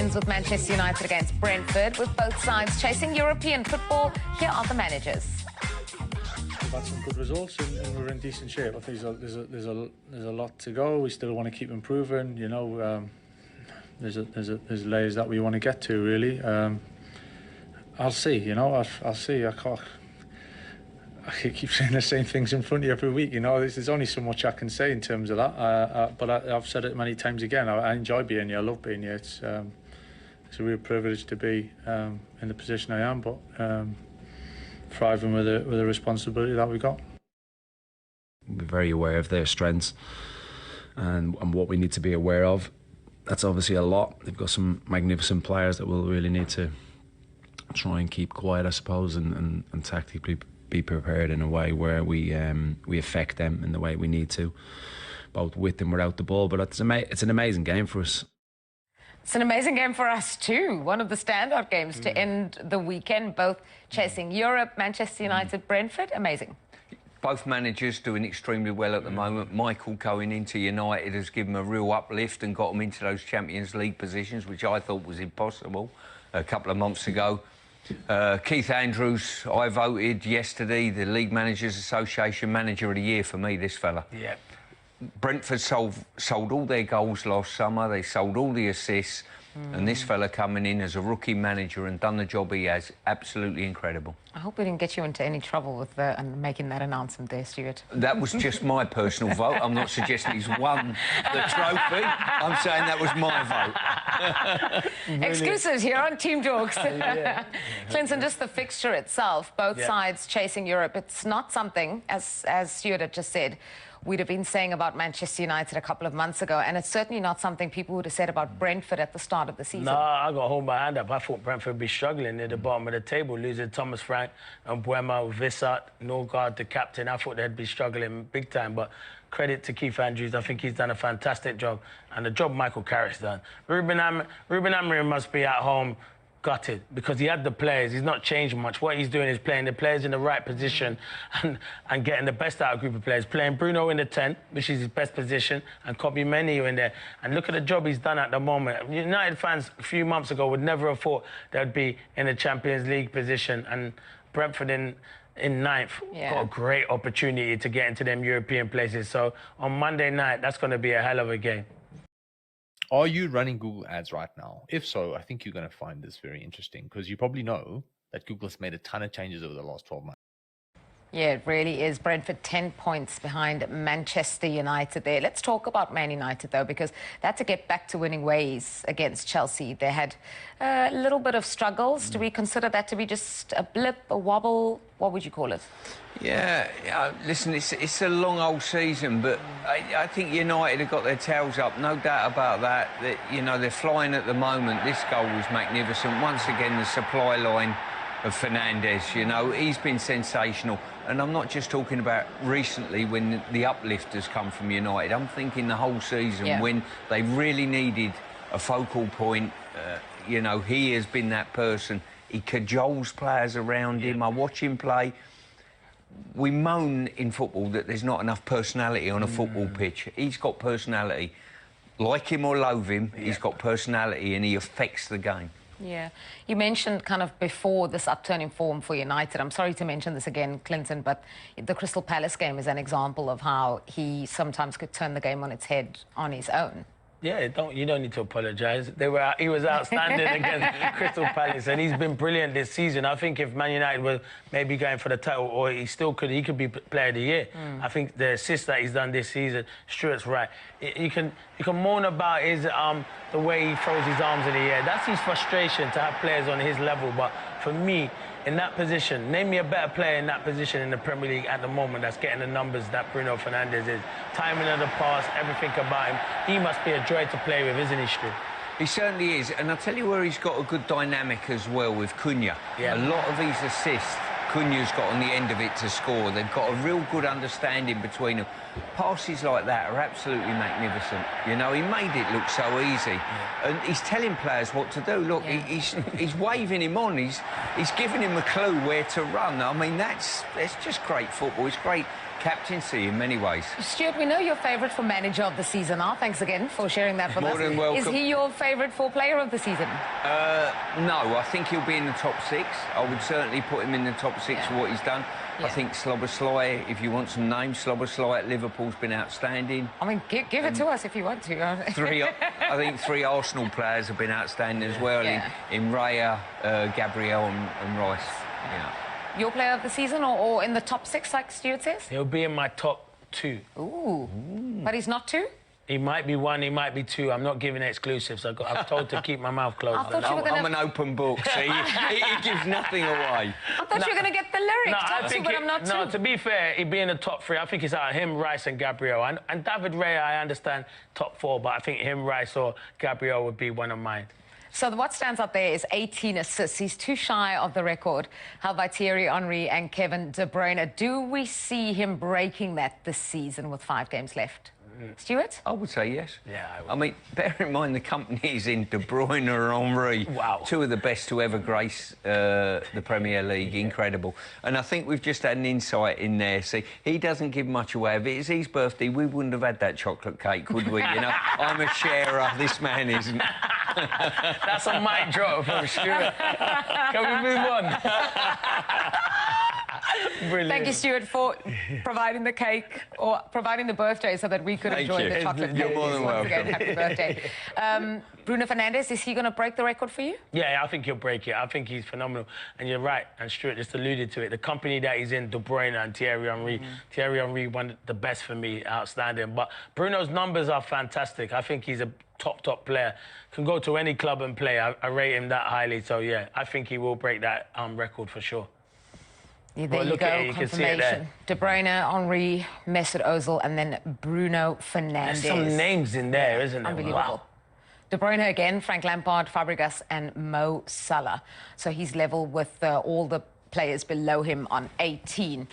begins with Manchester United against Brentford, with both sides chasing European football. Here are the managers. We've had some good results and we're in decent shape. I think there's a lot to go. We still want to keep improving. You know, there's layers that we want to get to. Really, I'll see. You know, I'll see. I keep saying the same things in front of you every week. You know, there's only so much I can say in terms of that. But I've said it many times again. I enjoy being here. I love being here. It's a real privilege to be in the position I am. But thriving with the responsibility that we got. We're very aware of their strengths and what we need to be aware of. That's obviously a lot. They've got some magnificent players that we'll really need to try and keep quiet, I suppose, and tactically be prepared in a way where we affect them in the way we need to, both with and without the ball. But it's an amazing game for us. It's an amazing game for us too. One of the standout games to end the weekend, both chasing Europe, Manchester United, Brentford. Amazing. Both managers doing extremely well at the moment. Michael going into United has given them a real uplift and got them into those Champions League positions, which I thought was impossible a couple of months ago. Keith Andrews, I voted yesterday the League Managers Association Manager of the Year for me, this fella. Yeah. Brentford sold all their goals last summer. They sold all the assists. And this fella coming in as a rookie manager and done the job he has, absolutely incredible. I hope we didn't get you into any trouble with making that announcement there, Stuart. That was just my personal vote. I'm not suggesting he's won the trophy. I'm saying that was my vote. Exclusives here on Team Talks. Yeah. Clinton, just the fixture itself, both sides chasing Europe. It's not something, as Stuart had just said, we'd have been saying about Manchester United a couple of months ago, and it's certainly not something people would have said about Brentford at the start of the season. No, I got to hold my hand up. I thought Brentford would be struggling near the bottom of the table, losing Thomas Frank and Bruyne, Vissart, Norgard, the captain. I thought they'd be struggling big time, but credit to Keith Andrews. I think he's done a fantastic job, and the job Michael Carrick's done. Ruben Amorim must be at home gutted because he had the players. He's not changed much. What he's doing is playing the players in the right position and getting the best out of a group of players. Playing Bruno in the 10, which is his best position, and Kobe Menu in there. And look at the job he's done at the moment. United fans a few months ago would never have thought they'd be in a Champions League position, and Brentford in ninth got a great opportunity to get into them European places. So on Monday night, that's going to be a hell of a game. Are you running Google Ads right now? If so, I think you're going to find this very interesting because you probably know that Google has made a ton of changes over the last 12 months. Yeah, it really is. Brentford 10 points behind Manchester United there. Let's talk about Man United, though, because they had to get back to winning ways against Chelsea. They had a little bit of struggles. Do we consider that to be just a blip, a wobble? What would you call it? Yeah, listen, it's a long old season, but I think United have got their tails up, no doubt about that. You know, they're flying at the moment. This goal was magnificent. Once again, the supply line of Fernandes, you know, he's been sensational. And I'm not just talking about recently when the uplift has come from United. I'm thinking the whole season when they really needed a focal point. You know, he has been that person. He cajoles players around him. I watch him play. We moan in football that there's not enough personality on a football pitch. He's got personality. Like him or loathe him, he's got personality and he affects the game. Yeah. You mentioned kind of before this upturn in form for United. I'm sorry to mention this again, Clinton, but the Crystal Palace game is an example of how he sometimes could turn the game on its head on his own. Yeah, you don't need to apologise. He was outstanding against Crystal Palace, and he's been brilliant this season. I think if Man United were maybe going for the title, or he could be Player of the Year. I think the assist that he's done this season, Stuart's right. You can moan about his the way he throws his arms in the air. That's his frustration to have players on his level. But for me, in that position, name me a better player in that position in the Premier League at the moment that's getting the numbers that Bruno Fernandes is. Timing of the pass, everything about him. He must be a joy to play with, isn't he, Stu? He certainly is. And I'll tell you where he's got a good dynamic as well with Cunha. Yeah. A lot of his assists, Cunha's got on the end of it to score. They've got a real good understanding between them. Passes like that are absolutely magnificent. You know, he made it look so easy. And he's telling players what to do. Look, he's waving him on. He's giving him a clue where to run. I mean, it's just great football. It's great captaincy in many ways. Stuart, we know your favourite for manager of the season now. Thanks again for sharing that with us. More than welcome. Is he your favourite for player of the season? No, I think he'll be in the top 6. I would certainly put him in the top 6 for what he's done. I think Szoboszlai, if you want some names, Szoboszlai at Liverpool's been outstanding. I mean, give it to us if you want to. I think 3 Arsenal players have been outstanding as well, in Raya, Gabriel and Rice. Yeah. Your player of the season or in the top 6, like Stuart says? He'll be in my top 2. Ooh. But he's not 2? He might be 1, he might be 2. I'm not giving exclusives. I've told to keep my mouth closed. I'm an open book, see? he gives nothing away. I thought you were going to get the lyric, top 2, but I'm not 2. No, to be fair, he'd be in the top 3. I think it's out of him, Rice and Gabriel. And David Raya, I understand, top 4, but I think him, Rice or Gabriel would be one of mine. So what stands out there is 18 assists. He's too shy of the record held by Thierry Henry and Kevin De Bruyne. Do we see him breaking that this season with 5 games left? Stuart? I would say yes. Yeah, I would. I mean, bear in mind the company is in De Bruyne and Henry. Wow. 2 of the best to ever grace the Premier League. Incredible. And I think we've just had an insight in there. See, he doesn't give much away. If it's his birthday, we wouldn't have had that chocolate cake, would we? You know, I'm a sharer. This man isn't. That's a mic drop from Stuart. Can we move on? Brilliant. Thank you, Stuart, for providing the cake or providing the birthday so that we could enjoy the chocolate cake. You're more than welcome. Again, happy birthday. Bruno Fernandes, is he going to break the record for you? Yeah, I think he'll break it. I think he's phenomenal. And you're right, and Stuart just alluded to it. The company that he's in, De Bruyne and Thierry Henry. Thierry Henry, one of the best for me, outstanding. But Bruno's numbers are fantastic. I think he's a top player. Can go to any club and play. I rate him that highly. So, yeah, I think he will break that record for sure. Yeah, there you go, confirmation. De Bruyne, Henry, Mesut Ozil, and then Bruno Fernandes. There's some names in there, isn't there? Unbelievable. Wow. De Bruyne again, Frank Lampard, Fabregas, and Mo Salah. So he's level with all the players below him on 18.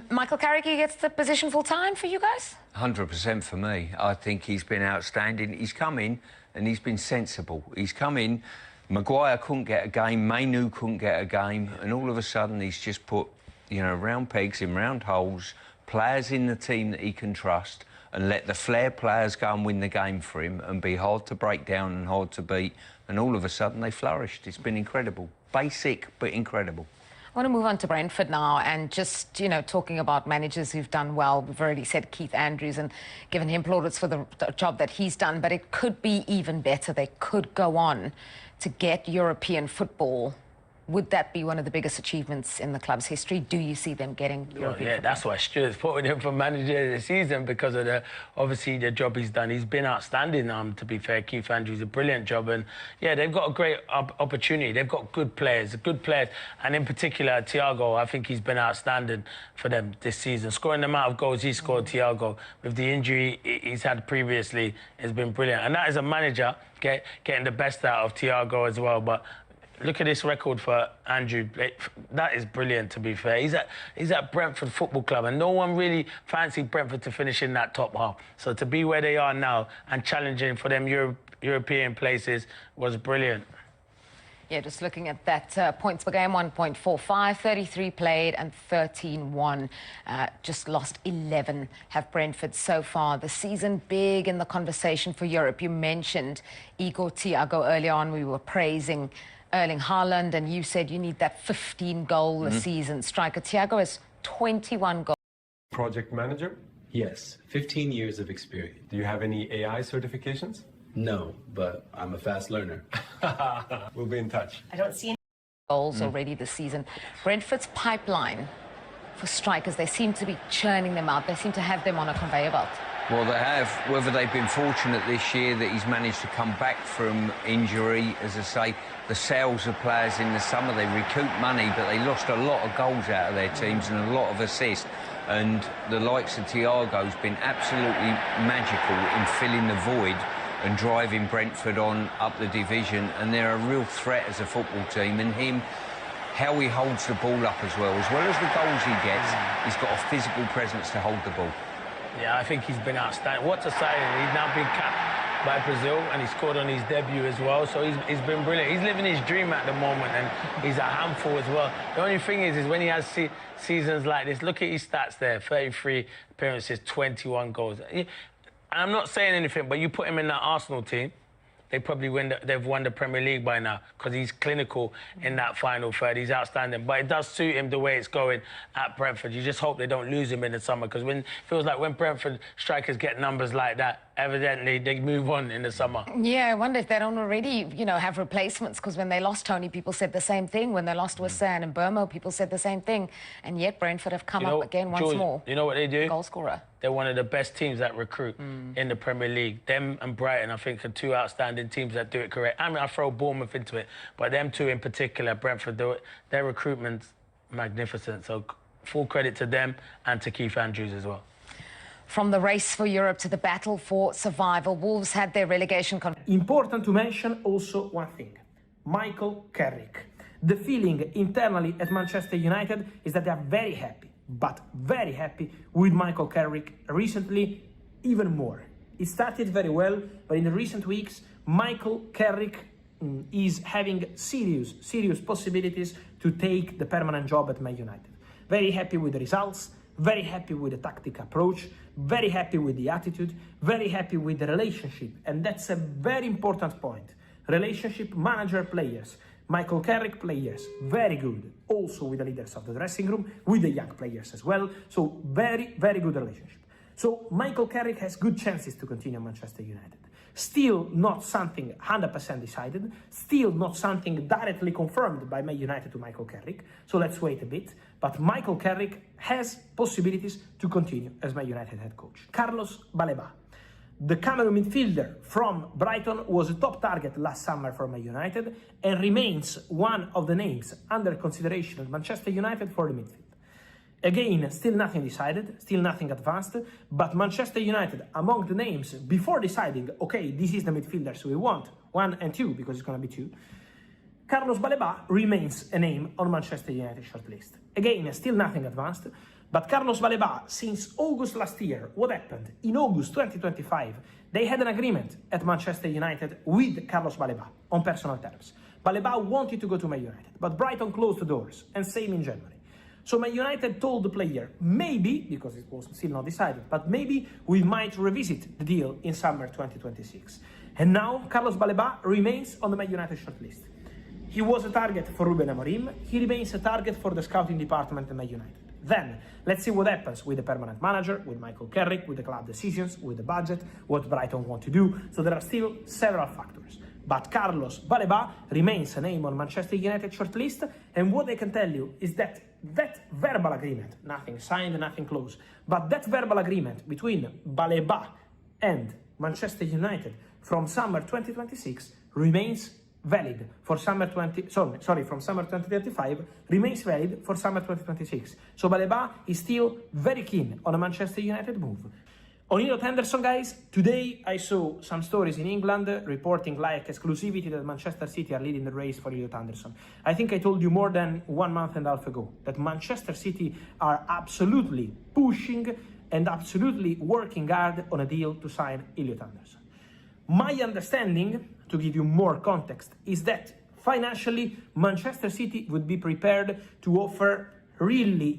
Michael Carrick gets the position full time for you guys? 100% for me. I think he's been outstanding. He's come in and he's been sensible. He's come in. Maguire couldn't get a game, Mainu couldn't get a game, and all of a sudden he's just put, you know, round pegs in round holes, players in the team that he can trust, and let the flair players go and win the game for him and be hard to break down and hard to beat, and all of a sudden they flourished. It's been incredible. Basic, but incredible. I want to move on to Brentford now and just, you know, talking about managers who've done well. We've already said Keith Andrews and given him plaudits for the job that he's done, but it could be even better. They could go on to get European football. Would that be one of the biggest achievements in the club's history? Do you see them getting European football? That's why Stuart's putting him for manager of the season, because of obviously the job he's done. He's been outstanding, to be fair. Keith Andrews, a brilliant job. And, yeah, they've got a great opportunity. They've got good players. And in particular, Thiago, I think he's been outstanding for them this season. Scoring the amount of goals he scored, Thiago, with the injury he's had previously, has been brilliant. And that is a manager getting the best out of Thiago as well. But look at this record for Andrew. That is brilliant, to be fair. He's at Brentford Football Club, and no one really fancied Brentford to finish in that top half. So to be where they are now and challenging for them European places was brilliant. Yeah, just looking at that points per game, 1.45, 33 played and 13 won. Just lost 11 have Brentford so far this season. Big in the conversation for Europe. You mentioned Igor Thiago earlier on. We were praising Erling Haaland, and you said you need that 15-goal a season striker. Thiago has 21 goals. Project manager? Yes, 15 years of experience. Do you have any AI certifications? No, but I'm a fast learner. We'll be in touch. I don't see any goals already this season. Brentford's pipeline for strikers, they seem to be churning them out. They seem to have them on a conveyor belt. Well, they have. Whether they've been fortunate this year that he's managed to come back from injury, as I say, the sales of players in the summer, they recouped money, but they lost a lot of goals out of their teams and a lot of assists. And the likes of Thiago's been absolutely magical in filling the void and driving Brentford on up the division. And they're a real threat as a football team. And him, how he holds the ball up as well as the goals he gets, he's got a physical presence to hold the ball. Yeah, I think he's been outstanding. What a signing. He's now been capped by Brazil, and he scored on his debut as well. So he's been brilliant. He's living his dream at the moment, and he's a handful as well. The only thing is when he has seasons like this, look at his stats there: 33 appearances, 21 goals. I'm not saying anything, but you put him in that Arsenal team, they probably they've won the Premier League by now because he's clinical in that final third. He's outstanding. But it does suit him the way it's going at Brentford. You just hope they don't lose him in the summer because it feels like when Brentford strikers get numbers like that, evidently they move on in the summer. Yeah, I wonder if they don't already, have replacements, because when they lost Tony, people said the same thing. When they lost Wissam and Burmo, people said the same thing. And yet Brentford have come up again once more. You know what they do? Goal scorer. They're one of the best teams that recruit in the Premier League. Them and Brighton, I think, are two outstanding teams that do it correct. I mean, I throw Bournemouth into it, but them two in particular, Brentford, their recruitment's magnificent. So full credit to them and to Keith Andrews as well. From the race for Europe to the battle for survival, Wolves had their relegation. Important to mention also one thing: Michael Carrick. The feeling internally at Manchester United is that they are very happy, but very happy with Michael Carrick. Recently, even more. It started very well, but in the recent weeks, Michael Carrick is having serious possibilities to take the permanent job at Man United. Very happy with the results, very happy with the tactic approach, very happy with the attitude, very happy with the relationship. And that's a very important point. Relationship, manager, players. Michael Carrick, players, very good. Also with the leaders of the dressing room, with the young players as well. So very good relationship. So Michael Carrick has good chances to continue Manchester United. Still not something 100% decided, still not something directly confirmed by Man United to Michael Carrick, so let's wait a bit. But Michael Carrick has possibilities to continue as Man United head coach. Carlos Baleba, the Cameroon midfielder from Brighton, was a top target last summer for Man United and remains one of the names under consideration at Manchester United for the midfield. Again, still nothing decided, still nothing advanced, but Manchester United, among the names, before deciding, okay, this is the midfielders we want, 1 and 2, because it's going to be 2, Carlos Baleba remains a name on Manchester United shortlist. Again, still nothing advanced, but Carlos Baleba, since August last year, what happened? In August 2025, they had an agreement at Manchester United with Carlos Baleba on personal terms. Baleba wanted to go to Man United, but Brighton closed the doors, and same in January. So Man United told the player, maybe, because it was still not decided, but maybe we might revisit the deal in summer 2026. And now Carlos Baleba remains on the Man United shortlist. He was a target for Ruben Amorim. He remains a target for the scouting department at Man United. Then, let's see what happens with the permanent manager, with Michael Carrick, with the club decisions, with the budget, what Brighton want to do. So there are still several factors. But Carlos Baleba remains a name on Manchester United shortlist, and what I can tell you is that verbal agreement, nothing signed, nothing closed, but that verbal agreement between Baleba and Manchester United from summer 2026 remains valid for summer from summer 2035 remains valid for summer 2026. So Baleba is still very keen on a Manchester United move. On Elliot Henderson, guys, today I saw some stories in England reporting like exclusivity that Manchester City are leading the race for Elliot Henderson. I think I told you more than 1.5 months ago that Manchester City are absolutely pushing and absolutely working hard on a deal to sign Elliot Henderson. My understanding, to give you more context, is that financially Manchester City would be prepared to offer really